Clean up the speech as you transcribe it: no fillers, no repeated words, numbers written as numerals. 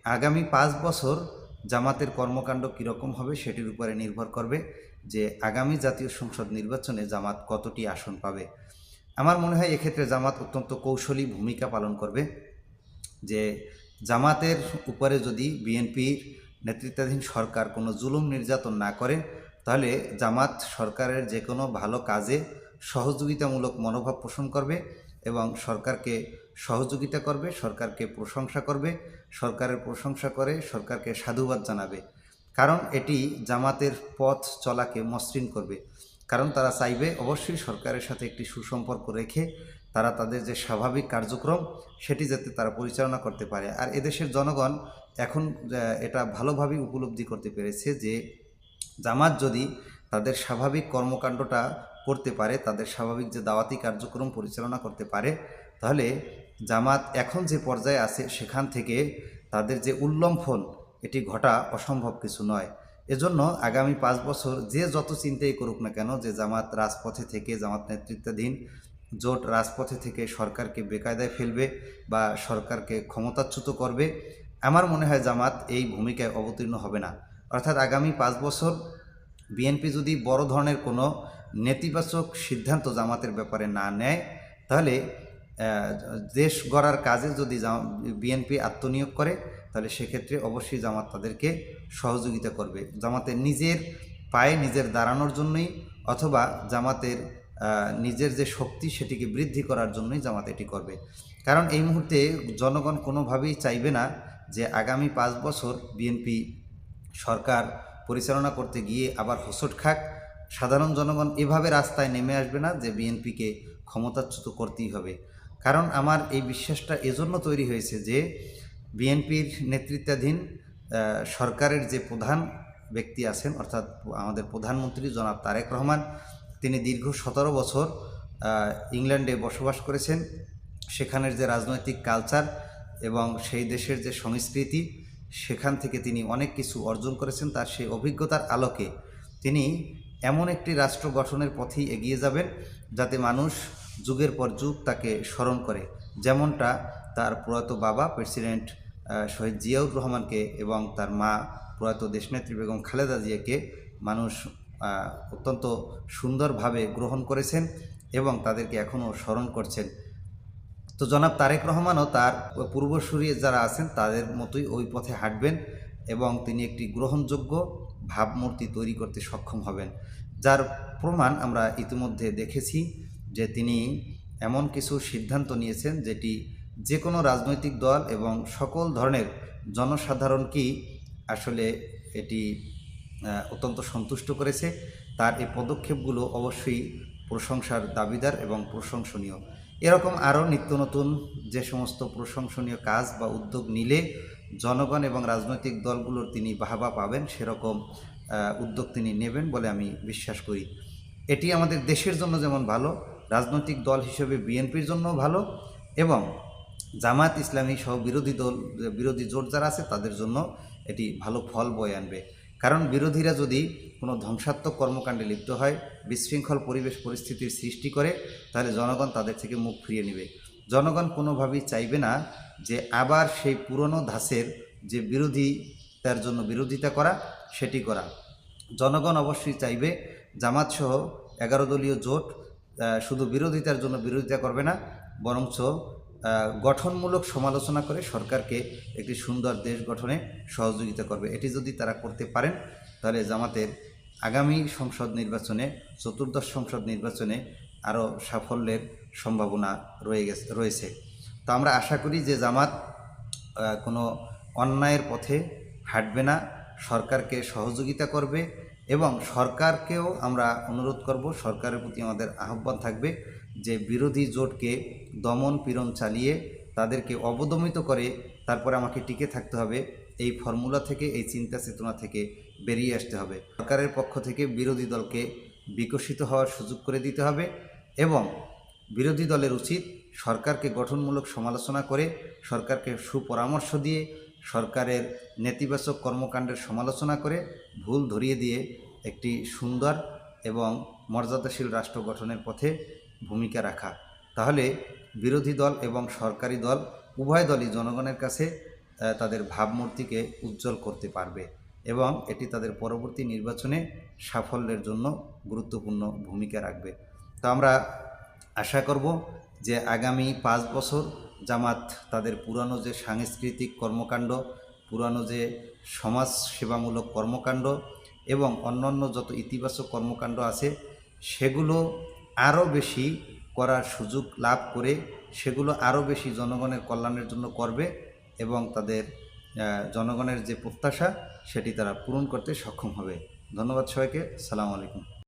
আগামী ৫ বছর জামাতের কর্মকাণ্ড কীরকম হবে সেটির উপরে নির্ভর করবে যে আগামী জাতীয় সংসদ নির্বাচনে জামাত কতটি আসন পাবে। আমার মনে হয় এক্ষেত্রে জামাত অত্যন্ত কৌশলী ভূমিকা পালন করবে। যে জামাতের উপরে যদি বিএনপির নেতৃত্বাধীন সরকার কোনো জুলুম নির্যাতন না করে, তাহলে জামাত সরকারের যে কোনো ভালো কাজে সহযোগিতামূলক মনোভাব পোষণ করবে এবং সরকারকে সহযোগিতা করবে, সরকারকে প্রশংসা করবে, সরকারের প্রশংসা করে সরকারকে সাধুবাদ জানাবে। কারণ এটি জামাতের পথ চলাকে মসৃণ করবে। কারণ তারা চাইবে অবশ্যই সরকারের সাথে একটি সুসম্পর্ক রেখে তারা তাদের যে স্বাভাবিক কার্যক্রম সেটি যাতে তারা পরিচালনা করতে পারে। আর এদেশের জনগণ এখন এটা ভালোভাবেই উপলব্ধি করতে পেরেছে যে জামাত যদি তাদের স্বাভাবিক কর্মকাণ্ডটা করতে পারে, তাদের স্বাভাবিক যে দাওয়াতি কার্যক্রম পরিচালনা করতে পারে, তাহলে জামাত এখন যে পর্যায়ে আছে সেখান থেকে তাদের যে উল্লম্ফন এটি ঘটা অসম্ভব কিছু নয়। এজন্য আগামী ৫ বছর যে যত চিন্তাই করুক না কেন যে জামাত রাজপথে থেকে, জামাত নেতৃত্বাধীন জোট রাজপথে থেকে সরকারকে বেকায়দায় ফেলবে বা সরকারকে ক্ষমতাচ্যুত করবে, আমার মনে হয় জামাত এই ভূমিকায় অবতীর্ণ হবে না। অর্থাৎ আগামী ৫ বছর বিএনপি যদি বড় ধরনের কোনো নেতিবাচক সিদ্ধান্ত জামাতের ব্যাপারে না নেয়, তাহলে দেশ গড়ার কাজে যদি বিএনপি আত্মনিয়োগ করে, তাহলে সেক্ষেত্রে অবশ্যই জামাত তাদেরকে সহযোগিতা করবে। জামাতের নিজের পায়ে নিজের দাঁড়ানোর জন্যই অথবা জামাতের নিজের যে শক্তি সেটিকে বৃদ্ধি করার জন্যই জামাত এটি করবে। কারণ এই মুহূর্তে জনগণ কোনোভাবেই চাইবে না যে আগামী ৫ বছর বিএনপি সরকার পরিচালনা করতে গিয়ে আবার হোঁচট খাক। সাধারণ জনগণ এভাবে রাস্তায় নেমে আসবে না যে বিএনপিকে ক্ষমতাচ্যুত করতেই হবে। কারণ আমার এই বিশ্বাসটা এজন্য তৈরি হয়েছে যে বিএনপির নেতৃত্বাধীন সরকারের যে প্রধান ব্যক্তি আছেন, অর্থাৎ আমাদের প্রধানমন্ত্রী জনাব তারেক রহমান, তিনি দীর্ঘ ১৭ বছর ইংল্যান্ডে বসবাস করেছেন। সেখানের যে রাজনৈতিক কালচার এবং সেই দেশের যে সংস্কৃতি, সেখান থেকে তিনি অনেক কিছু অর্জন করেছেন। তার সেই অভিজ্ঞতার আলোকে তিনি এমন একটি রাষ্ট্র গঠনের পথেই এগিয়ে যাবেন যাতে মানুষ যুগের পর যুগ তাকে স্মরণ করে, যেমনটা তার প্রয়াত বাবা প্রেসিডেন্ট শহীদ জিয়াউর রহমানকে এবং তার মা প্রয়াত দেশনেত্রী বেগম খালেদা জিয়াকে মানুষ অত্যন্ত সুন্দরভাবে গ্রহণ করেছেন এবং তাদেরকে এখনও স্মরণ করছেন। তো জনাব তারেক রহমানও তার পূর্বসূরি যারা আছেন তাদের মতোই ওই পথে হাঁটবেন এবং তিনি একটি গ্রহণযোগ্য ভাবমূর্তি তৈরি করতে সক্ষম হবেন, যার প্রমাণ আমরা ইতিমধ্যে দেখেছি যে তিনি এমন কিছু সিদ্ধান্ত নিয়েছেন যেটি যে কোনো রাজনৈতিক দল এবং সকল ধরনের জনসাধারণকেই আসলে এটি অত্যন্ত সন্তুষ্ট করেছে। তার এই পদক্ষেপগুলো অবশ্যই প্রশংসার দাবিদার এবং প্রশংসনীয়। এরকম আরও নিত্য নতুন যে সমস্ত প্রশংসনীয় কাজ বা উদ্যোগ নিলে জনগণ এবং রাজনৈতিক দলগুলোর তিনি বাহবা পাবেন, সেরকম উদ্যোগ তিনি নেবেন বলে আমি বিশ্বাস করি। এটি আমাদের দেশের জন্য যেমন ভালো, রাজনৈতিক দল হিসেবে বিএনপির জন্যও ভালো এবং জামাত ইসলামী সহ বিরোধী জোট যারা আছে তাদের জন্য এটি ভালো ফল বয়ে আনবে। কারণ বিরোধীরা যদি কোনো ধ্বংসাত্মক কর্মকাণ্ডে লিপ্ত হয়, বিশৃঙ্খল পরিবেশ পরিস্থিতির সৃষ্টি করে, তাহলে জনগণ তাদের থেকে মুখ ফিরিয়ে নেবে। জনগণ কোনোভাবেই চাইবে না যে আবার সেই পুরনো ধাঁচের যে বিরোধিতার জন্য বিরোধিতা করা সেটি করা। জনগণ অবশ্যই চাইবে জামাতসহ 11 দলীয় জোট শুধু বিরোধিতার জন্য বিরোধিতা করবে না, বরঞ্চ গঠনমূলক সমালোচনা করে সরকারকে একটি সুন্দর দেশ গঠনে সহযোগিতা করবে। এটি যদি তারা করতে পারেন, তাহলে জামাতের আগামী সংসদ নির্বাচনে, চতুর্দশ সংসদ নির্বাচনে আরও সাফল্যের সম্ভাবনা রয়েছে। তো আমরা আশা করি যে জামাত কোনো অন্যায়ের পথে হাঁটবে না, সরকারকে সহযোগিতা করবে এবং সরকারকেও আমরা অনুরোধ করব, সরকারের প্রতি আমাদের আহ্বান থাকবে যে বিরোধী জোটকে দমন পীড়ন চালিয়ে তাদেরকে অবদমিত করে তারপরে আমাকে টিকে থাকতে হবে, এই ফর্মুলা থেকে, এই চিন্তা চেতনা থেকে বেরিয়ে আসতে হবে। সরকারের পক্ষ থেকে বিরোধী দলকে বিকশিত হওয়ার সুযোগ করে দিতে হবে এবং বিরোধী দলের উচিত সরকারকে গঠনমূলক সমালোচনা করে, সরকারকে সুপরামর্শ দিয়ে, সরকারের নেতিবাচক কর্মকাণ্ডের সমালোচনা করে, ভুল ধরিয়ে দিয়ে একটি সুন্দর এবং মর্যাদাশীল রাষ্ট্র গঠনের পথে ভূমিকা রাখা। তাহলে বিরোধী দল এবং সরকারি দল উভয় দলই জনগণের কাছে তাদের ভাবমূর্তিকে উজ্জ্বল করতে পারবে এবং এটি তাদের পরবর্তী নির্বাচনে সাফল্যের জন্য গুরুত্বপূর্ণ ভূমিকা রাখবে। তো আমরা আশা করব যে আগামী 5 বছর জামাত তাদের পুরানো যে সাংস্কৃতিক কর্মকাণ্ড, পুরানো যে সমাজ সেবামূলক কর্মকাণ্ড এবং অন্যান্য যত ইতিবাচক কর্মকাণ্ড আছে সেগুলো আরও বেশি করার সুযোগ লাভ করে সেগুলো আরও বেশি জনগণের কল্যাণের জন্য করবে এবং তাদের জনগণের যে প্রত্যাশা সেটি তারা পূরণ করতে সক্ষম হবে। ধন্যবাদ সবাইকে। আসসালামু আলাইকুম।